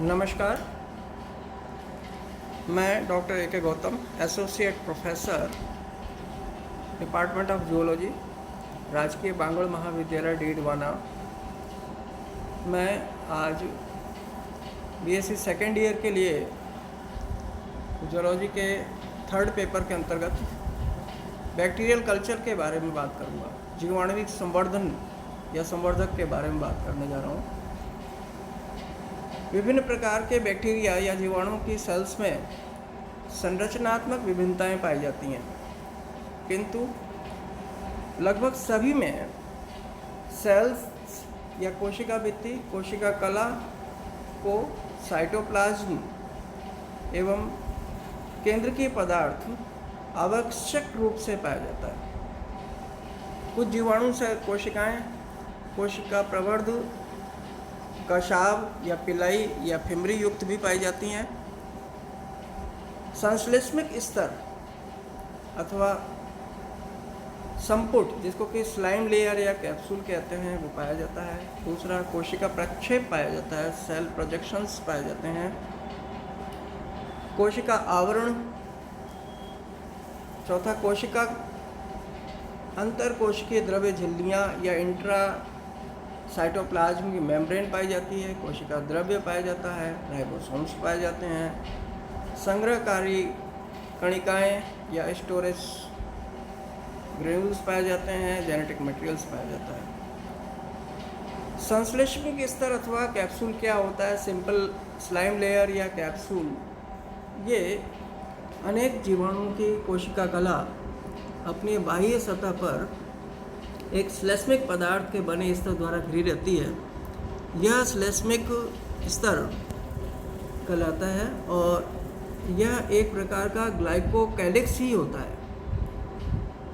नमस्कार, मैं doctor A K. Gautam, associate professor, department of zoology, राजकीय बांगड़ महाविद्यालय डीडवाना। मैं आज बीएससी सेकेंड ईयर के लिए जूलॉजी के थर्ड पेपर के अंतर्गत बैक्टीरियल कल्चर के बारे में बात करूँगा। जीवाणुविक संवर्धन या संवर्धक के बारे में बात करने जा रहा हूँ। विभिन्न प्रकार के बैक्टीरिया या जीवाणुओं की सेल्स में संरचनात्मक विभिन्नताएं पाई जाती हैं, किंतु लगभग सभी में सेल्स या कोशिका भित्ति, कोशिका कला को साइटोप्लाज्म एवं केंद्रकीय पदार्थ आवश्यक रूप से पाया जाता है। कुछ जीवाणु से कोशिकाएं कोशिका प्रवर्ध, कशाव या पिलाई या फिमरी युक्त भी पाई जाती हैं। संश्लेषित स्तर अथवा संपुट, जिसको कि स्लाइम लेयर या कैप्सूल कहते हैं, वो पाया जाता है। दूसरा, कोशिका प्रक्षेप पाया जाता है, सेल प्रोजेक्शंस पाए जाते हैं। कोशिका आवरण। चौथा, कोशिका अंतर कोशिकीय द्रव्य झिल्लियाँ या इंट्रा साइटोप्लाज्म की मेम्ब्रेन पाई जाती है। कोशिका द्रव्य पाया जाता है, राइबोसोम्स पाए जाते हैं। संग्रहकारी कणिकाएं या स्टोरेज ग्रेन्यूल्स पाए जाते हैं। जेनेटिक मटेरियल्स पाया जाता है। संश्लेषित स्तर अथवा कैप्सूल क्या होता है? सिंपल स्लाइम लेयर या कैप्सूल, ये अनेक जीवाणुओं की कोशिका कला अपनी बाह्य सतह पर एक श्लेष्मिक पदार्थ के बने स्तर द्वारा घिरी रहती है। यह श्लेष्मिक स्तर कहलाता है और यह एक प्रकार का ग्लाइकोकैलिक्स ही होता है।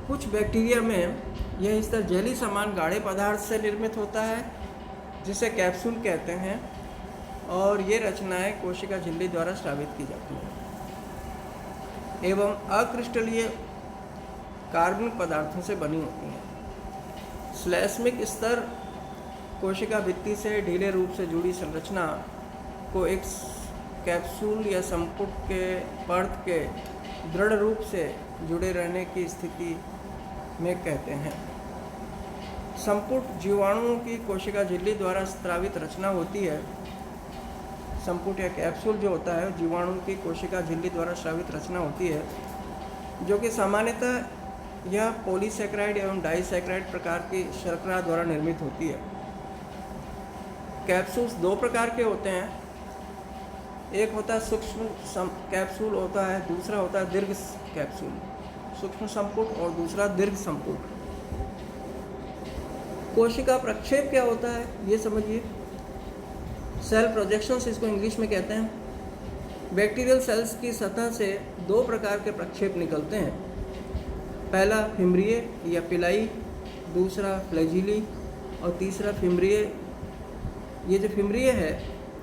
कुछ बैक्टीरिया में यह स्तर जेली समान गाढ़े पदार्थ से निर्मित होता है, जिसे कैप्सूल कहते हैं, और ये रचनाएं कोशिका झिल्ली द्वारा स्रावित की जाती हैं एवं अक्रिस्टलीय कार्बनिक पदार्थों से बनी होती हैं। श्लेष्मिक स्तर कोशिका भित्ति से ढीले रूप से जुड़ी संरचना को एक कैप्सूल या संपुट के पर्त के दृढ़ रूप से जुड़े रहने की स्थिति में कहते हैं। संपुट जीवाणुओं की कोशिका झिल्ली द्वारा स्रावित रचना होती है। संपुट या कैप्सूल जो होता है, जीवाणु की कोशिका झिल्ली द्वारा स्रावित रचना होती है, जो कि सामान्यतः यह पॉलीसैकेराइड एवं डाइसैकेराइड प्रकार की शर्करा द्वारा निर्मित होती है। कैप्सूल्स दो प्रकार के होते हैं। एक होता है सूक्ष्म कैप्सूल होता है, दूसरा होता है दीर्घ कैप्सूल। सूक्ष्म संपुट और दूसरा दीर्घ संपुट। कोशिका प्रक्षेप क्या होता है ये समझिए। सेल प्रोजेक्शंस इसको इंग्लिश में कहते हैं। बैक्टीरियल सेल्स की सतह से दो प्रकार के प्रक्षेप निकलते हैं। पहला फिमरीय या पिलाई, दूसरा फ्लैजिली और तीसरा फिमरीय। ये जो फिमरीय है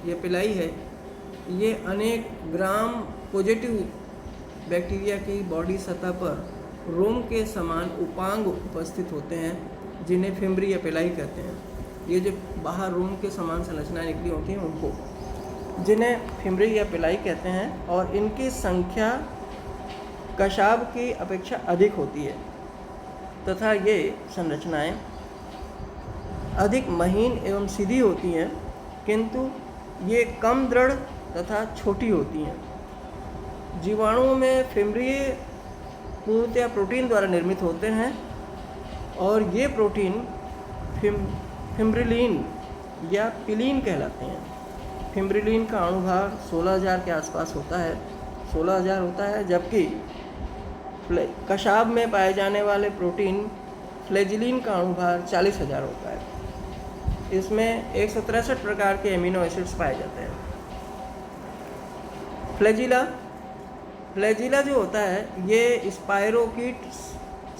या पिलाई है, ये अनेक ग्राम पॉजिटिव बैक्टीरिया की बॉडी सतह पर रोम के समान उपांग उपस्थित होते हैं, जिन्हें फिमरी या पिलाई कहते हैं। ये जो बाहर रोम के समान संरचनाएं निकली होती हैं, उनको जिन्हें फिमरी या पिलाई कहते हैं, और इनकी संख्या कशाब की अपेक्षा अधिक होती है तथा ये संरचनाएं अधिक महीन एवं सीधी होती हैं, किंतु ये कम दृढ़ तथा छोटी होती हैं। जीवाणुओं में फिमरीय पूर्णतया प्रोटीन द्वारा निर्मित होते हैं और ये प्रोटीन फिम्ब्रिलीन या पिलीन कहलाते हैं। फिम्ब्रिलीन का अणुभार 16,000 के आसपास होता है, 16,000 होता है, जबकि कशाब में पाए जाने वाले प्रोटीन फ्लैजिलीन का अणुभार 40,000 होता है। इसमें 163 प्रकार के एमिनो एसिड्स पाए जाते हैं। फ्लैजिला जो होता है, ये स्पाइरोकीट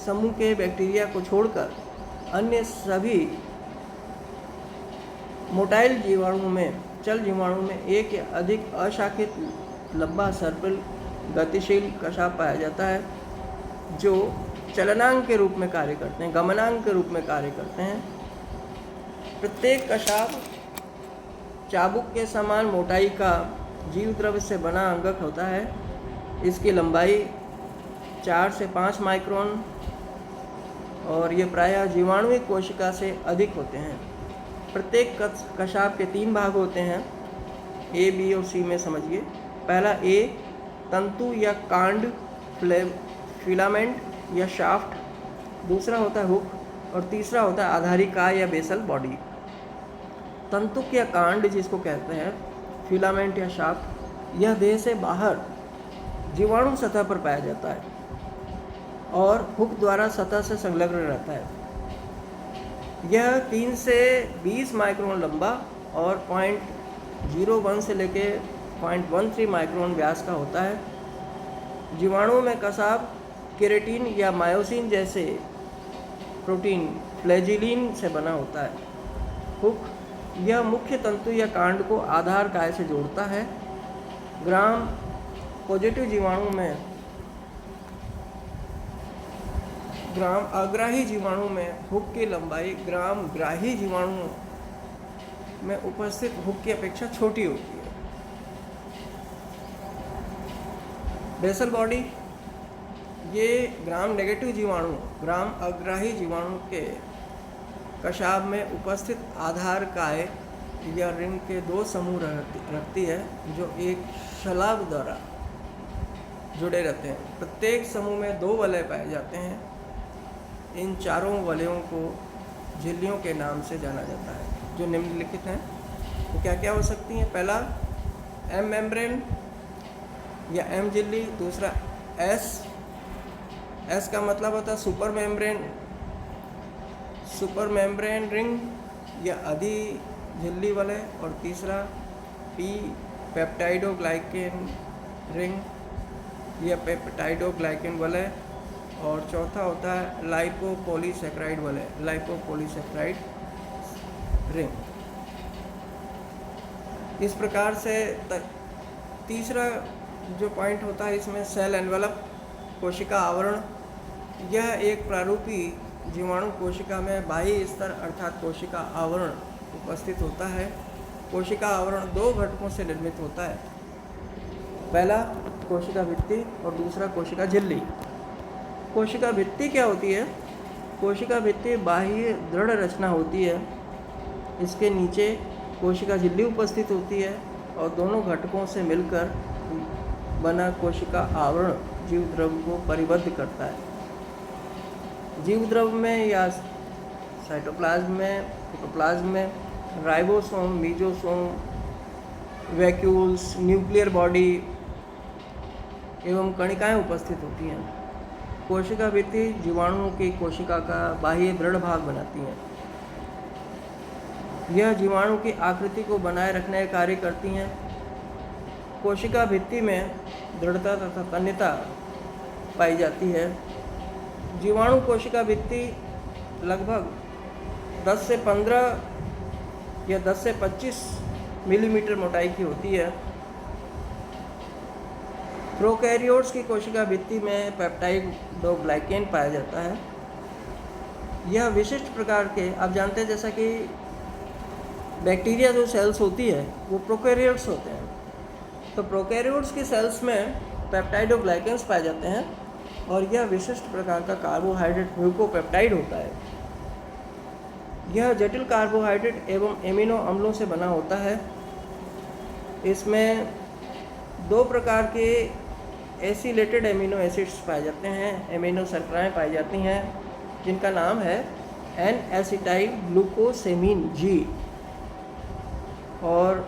समूह के बैक्टीरिया को छोड़कर अन्य सभी मोटाइल जीवाणुओं में, चल जीवाणुओं में एक या अधिक अशाखित लंबा सर्पिल गतिशील कशाब पाया जाता है, जो चलनांग के रूप में कार्य करते हैं, गमनांग के रूप में कार्य करते हैं। प्रत्येक कशाब चाबुक के समान मोटाई का जीव द्रव्य से बना अंगक होता है। इसकी लंबाई 4 से 5 माइक्रोन और ये प्रायः जीवाणुवीय कोशिका से अधिक होते हैं। प्रत्येक कशाप के 3 भाग होते हैं, ए, बी और सी में समझिए। पहला ए, तंतु या कांड, फिलामेंट या शाफ्ट। दूसरा होता है हुक और तीसरा होता है आधारिकाय या बेसल बॉडी। तंतुक या कांड जिसको कहते हैं, फिलामेंट या शाफ्ट, यह देह से बाहर जीवाणु सतह पर पाया जाता है और हुक द्वारा सतह से संलग्न रहता है। यह 3 से 20 माइक्रोन लंबा और 0.01 से लेके 0.13 माइक्रोन व्यास का होता है। जीवाणुओं में कसाब केराटिन या मायोसिन जैसे प्रोटीन फ्लैजिलिन से बना होता है। हुक यह मुख्य तंतु या कांड को आधार काय से जोड़ता है। ग्राम पॉजिटिव जीवाणु में ग्राम अग्राही जीवाणु में हुक की लंबाई ग्राम ग्राही जीवाणु में उपस्थित हुक की अपेक्षा छोटी होती है। बेसल बॉडी ये ग्राम नेगेटिव जीवाणु ग्राम अग्राही जीवाणु के कशाब में उपस्थित आधार काय या रिंग के 2 समूह रखती है जो एक शलाभ द्वारा जुड़े रहते हैं। प्रत्येक समूह में 2 वलय पाए जाते हैं। इन चारों वलयों को झिल्लियों के नाम से जाना जाता है जो निम्नलिखित हैं। तो क्या क्या हो सकती हैं? पहला एम मेम्ब्रेन या एम झिल्ली। दूसरा एस का मतलब होता है सुपर मेम्ब्रेन रिंग या अधि झिल्ली वलय। और तीसरा पी पेप्टाइडोग्लाइकेन रिंग या पेप्टाइडोग्लाइकेन वलय। और चौथा होता है लाइपोपॉलीसैकेराइड वलय, लाइपोपॉलीसैकेराइड रिंग। इस प्रकार से तीसरा जो पॉइंट होता है इसमें सेल एनवेलप, कोशिका आवरण। यह एक प्रारूपी जीवाणु कोशिका में बाह्य स्तर अर्थात कोशिका आवरण उपस्थित होता है। कोशिका आवरण 2 घटकों से निर्मित होता है। पहला कोशिका भित्ति और दूसरा कोशिका झिल्ली। कोशिका भित्ति क्या होती है? कोशिका भित्ति बाह्य दृढ़ रचना होती है। इसके नीचे कोशिका झिल्ली उपस्थित होती है और दोनों घटकों से मिलकर बना कोशिका आवरण जीव द्रव्य को परिबद्ध करता है। जीव द्रव्य में या साइटोप्लाज्म में, प्रोटोप्लाज्म में ribosome, mesosome, vacuoles, nuclear body एवं कणिकाएं उपस्थित होती हैं। कोशिका भित्ति जीवाणुओं की कोशिका का बाह्य दृढ़ भाग बनाती हैं। यह जीवाणु की आकृति को बनाए रखने का कार्य करती हैं। कोशिका भित्ति में दृढ़ता तथा तन्यता पाई जाती है। जीवाणु कोशिका भित्ति लगभग 10 से 15 या 10 से 25 मिलीमीटर मोटाई की होती है। प्रोकैरियोट्स की कोशिका भित्ति में पेप्टाइडोग्लाइकेन पाया जाता है। यह विशिष्ट प्रकार के, आप जानते हैं जैसा कि बैक्टीरिया जो सेल्स होती है वो प्रोकैरियोट्स होते हैं, तो प्रोकैरियोट्स की सेल्स में पेप्टाइडोग्लाइकेन्स पाए जाते हैं और यह विशिष्ट प्रकार का कार्बोहाइड्रेट म्यूकोपेप्टाइड होता है। यह जटिल कार्बोहाइड्रेट एवं एमिनो अम्लों से बना होता है। इसमें 2 प्रकार के एसिलेटेड एमिनो एसिड्स पाए जाते हैं, एमिनो शर्कराएँ पाई जाती हैं जिनका नाम है N-एसिटाइल ग्लूकोसेमीन G और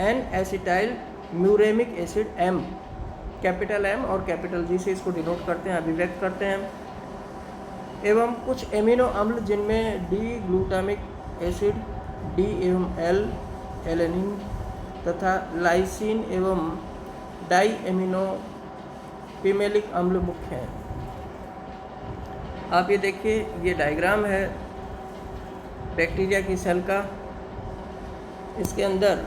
N acetyl muramic acid M, capital M और कैपिटल G से इसको डिनोट करते हैं, अभिव्यक्त करते हैं। एवं कुछ एमिनो अम्ल जिनमें डी ग्लूटामिक एसिड, D एवं L एलेनिन तथा लाइसिन एवं डाई एमिनो पिमेलिक अम्ल मुख्य हैं। आप ये देखिए, ये डायग्राम है बैक्टीरिया की सेल का। इसके अंदर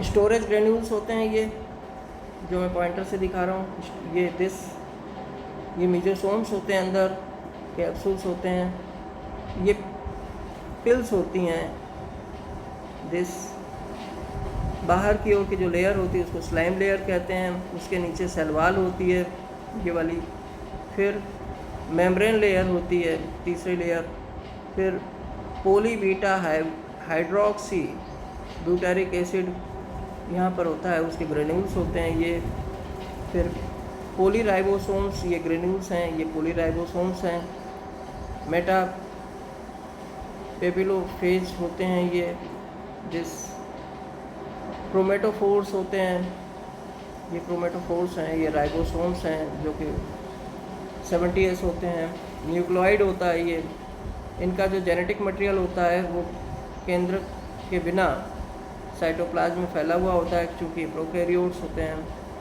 स्टोरेज ग्रेन्यूल्स होते हैं, ये जो मैं पॉइंटर से दिखा रहा हूँ। ये मीजोसोम्स होते हैं, अंदर कैप्सूल्स होते हैं, ये पिल्स होती हैं, दिस बाहर की ओर की जो लेयर होती है उसको स्लाइम लेयर कहते हैं, उसके नीचे सेल वॉल होती है ये वाली, फिर मेम्ब्रेन लेयर होती है तीसरी लेयर, फिर पोली बीटा हाइड्रोक्सी ब्यूटारिक एसिड यहाँ पर होता है, उसके ग्रेन्यूल्स होते हैं ये, फिर पोलीराइबोसोम्स, ये ग्रेन्यूल्स हैं, ये पोलीराइबोसोम्स हैं, मेटा पेपिलोफेज होते हैं ये, जिस क्रोमेटोफोर्स होते हैं, ये क्रोमेटोफोर्स हैं, ये राइबोसोम्स हैं जो कि 70S होते हैं, न्यूक्लियोइड होता है ये, इनका जो जेनेटिक मटेरियल होता है वो केंद्र के बिना साइटोप्लाज्म में फैला हुआ होता है, क्योंकि प्रोकैरियोट्स होते हैं,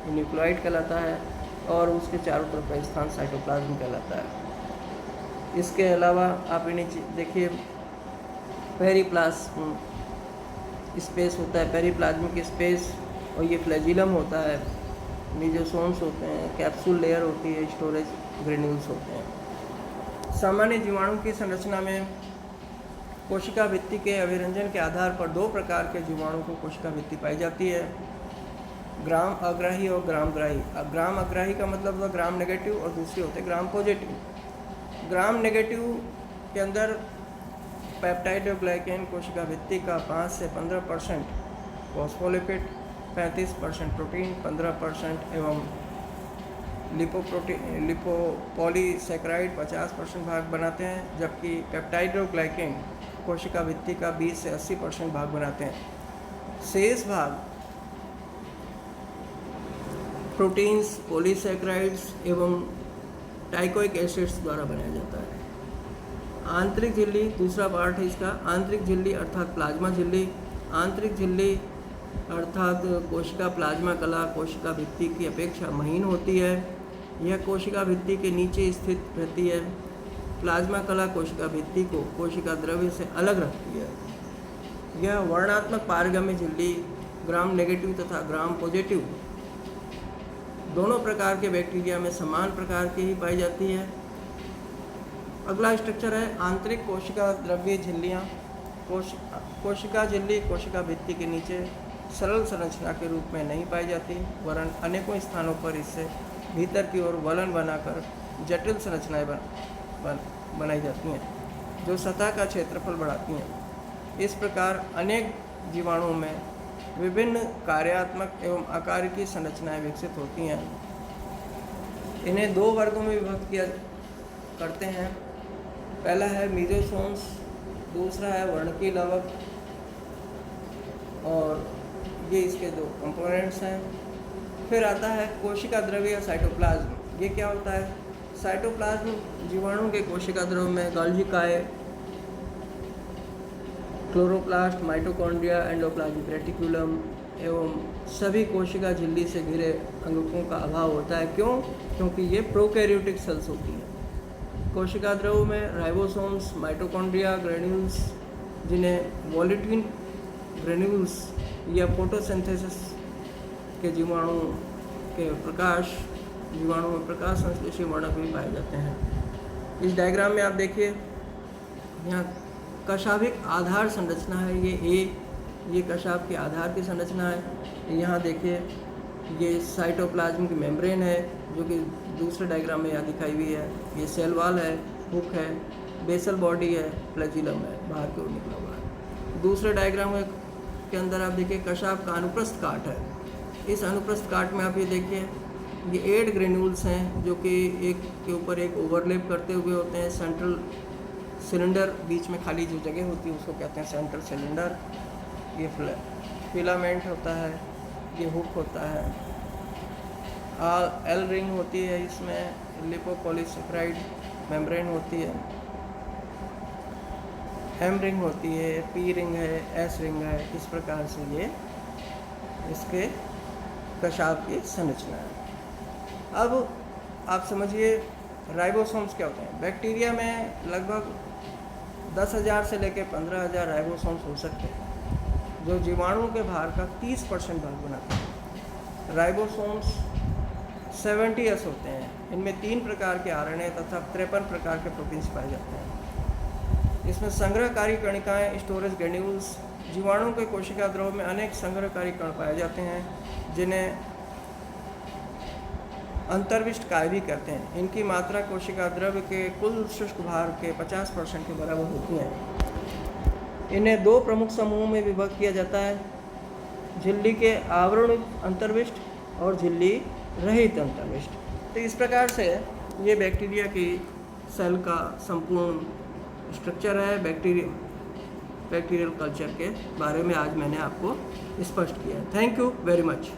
ये न्यूक्लियोइड कहलाता है, और उसके चारों तरफ का स्थान साइटोप्लाज्म कहलाता है। इसके अलावा आप इन्हें देखिए, पेरिप्लाज्म स्पेस होता है, पेरिप्लाज्मिक स्पेस, और ये फ्लैजिलम होता है, मीजोसोम्स होते हैं, कैप्सूल लेयर होती है, स्टोरेज ग्रेन्यूल्स होते हैं। सामान्य जीवाणु की संरचना में कोशिका भित्ति के अभिरंजन के आधार पर दो प्रकार के जीवाणु को कोशिका भित्ति पाई जाती है, ग्राम अग्राही और ग्रामग्राही। अब ग्राम अग्राही का मतलब होता है ग्राम नेगेटिव, और दूसरे होते हैं ग्राम पॉजिटिव। ग्राम नेगेटिव के अंदर पेप्टाइड और ग्लाइकेन कोशिका भित्ति का 5 से 15% फॉस्फोलिपिड, 35% प्रोटीन, 15% एवं लिपोपॉलीसैकेराइड 50% भाग बनाते हैं, जबकि पेप्टाइड और ग्लाइकेन कोशिका भित्ति का 20 से 80% भाग बनाते हैं। शेष भाग प्रोटीन्स, पॉलीसैकेराइड्स एवं टाइकोइक एसिड्स द्वारा बनाया जाता है। आंतरिक झिल्ली दूसरा पार्ट है इसका। आंतरिक झिल्ली अर्थात प्लाज्मा झिल्ली। आंतरिक झिल्ली अर्थात कोशिका प्लाज्मा कला कोशिका भित्ति की अपेक्षा महीन होती है। यह कोशिका भित्ति के नीचे स्थित रहती है। प्लाज्मा कला कोशिका भित्ति को कोशिका द्रव्य से अलग रखती है। यह वर्णात्मक पारगम्य झिल्ली ग्राम नेगेटिव तथा ग्राम पॉजिटिव दोनों प्रकार के बैक्टीरिया में समान प्रकार की ही पाई जाती है। अगला स्ट्रक्चर है आंतरिक कोशिका द्रव्य झिल्लियाँ। कोशिका झिल्ली कोशिका भित्ति के नीचे सरल संरचना के रूप में नहीं पाई जाती, वरन अनेकों स्थानों पर इससे भीतर की ओर वलन बनाकर जटिल संरचनाएं बनाई जाती हैं, जो सतह का क्षेत्रफल बढ़ाती हैं। इस प्रकार अनेक जीवाणुओं में विभिन्न कार्यात्मक एवं आकार की संरचनाएं विकसित होती हैं। इन्हें दो वर्गों में विभक्त किया करते हैं। पहला है मीजोसोम्स, दूसरा है वर्णकीय लवक, और ये इसके दो कंपोनेंट्स हैं। फिर आता है कोशिका द्रव्य या साइटोप्लाज्म। ये क्या होता है? साइटोप्लाज्म जीवाणु के कोशिका द्रव्य में गोल्गी काय, क्लोरोप्लास्ट, माइटोकॉन्ड्रिया, एंडोप्लाज्मिक रेटिकुलम एवं सभी कोशिका झिल्ली से घिरे अंगकों का अभाव होता है। क्यों? क्योंकि ये प्रोकैरियोटिक सेल्स होती हैं। कोशिका द्रव्य में राइबोसोम्स, माइटोकॉन्ड्रिया, ग्रेन्यूल्स, जिन्हें वोलेटिन ग्रेन्यूल्स या फोटोसिंथेसिस के जीवाणु में प्रकाश संश्लेषी वर्णक भी पाए जाते हैं। इस डायग्राम में आप देखिए, यहाँ कशाभिक आधार संरचना है। ये कशाभ के आधार की संरचना है। यहाँ देखिए, ये साइटोप्लाज्म की मेम्ब्रेन है, जो कि दूसरे डायग्राम में यहाँ दिखाई हुई है। ये सेल वॉल है, हुक है, बेसल बॉडी है, फ्लैजिलम है, बाहर की ओर निकला हुआ है। दूसरे डायग्राम के अंदर आप देखिए कशाभ का अनुप्रस्थ काट है। इस अनुप्रस्थ काट में आप ये देखिए, ये 8 ग्रेन्यूल्स हैं, जो कि एक के ऊपर एक ओवरलैप करते हुए होते हैं। सेंट्रल सिलेंडर, बीच में खाली जो जगह होती है उसको कहते हैं सेंट्रल सिलेंडर। ये फिलामेंट होता है, ये हुक होता है, एल रिंग होती है, इसमें लिपोपॉलीसैकेराइड मेम्ब्रेन होती है, एम रिंग होती है, पी रिंग है, एस रिंग है। इस प्रकार से ये इसके कशाभ की संरचना है। अब आप समझिए राइबोसोम्स क्या होते हैं। बैक्टीरिया में लगभग 10,000 से लेकर 15,000 राइबोसोम्स हो सकते हैं, जो जीवाणु के भार का 30% भाग बनाते हैं। राइबोसोम्स 70S होते हैं। इनमें 3 प्रकार के आरएनए तथा 53 प्रकार के प्रोटीन्स पाए जाते हैं। इसमें संग्रहकारी कणिकाएं, स्टोरेज ग्रेन्यूल्स, जीवाणु के कोशिका द्रव में अनेक संग्रहकारी कण पाए जाते हैं जिन्हें अंतर्विष्ट काय भी कहते हैं। इनकी मात्रा कोशिका द्रव के कुल शुष्क भार के 50% के बराबर होती है। इन्हें दो प्रमुख समूहों में विभक्त किया जाता है, झिल्ली के आवरण अंतर्विष्ट और झिल्ली रहित अंतर्विष्ट। तो इस प्रकार से ये बैक्टीरिया की सेल का संपूर्ण स्ट्रक्चर है। बैक्टीरियल कल्चर के बारे में आज मैंने आपको स्पष्ट किया। Thank you very much.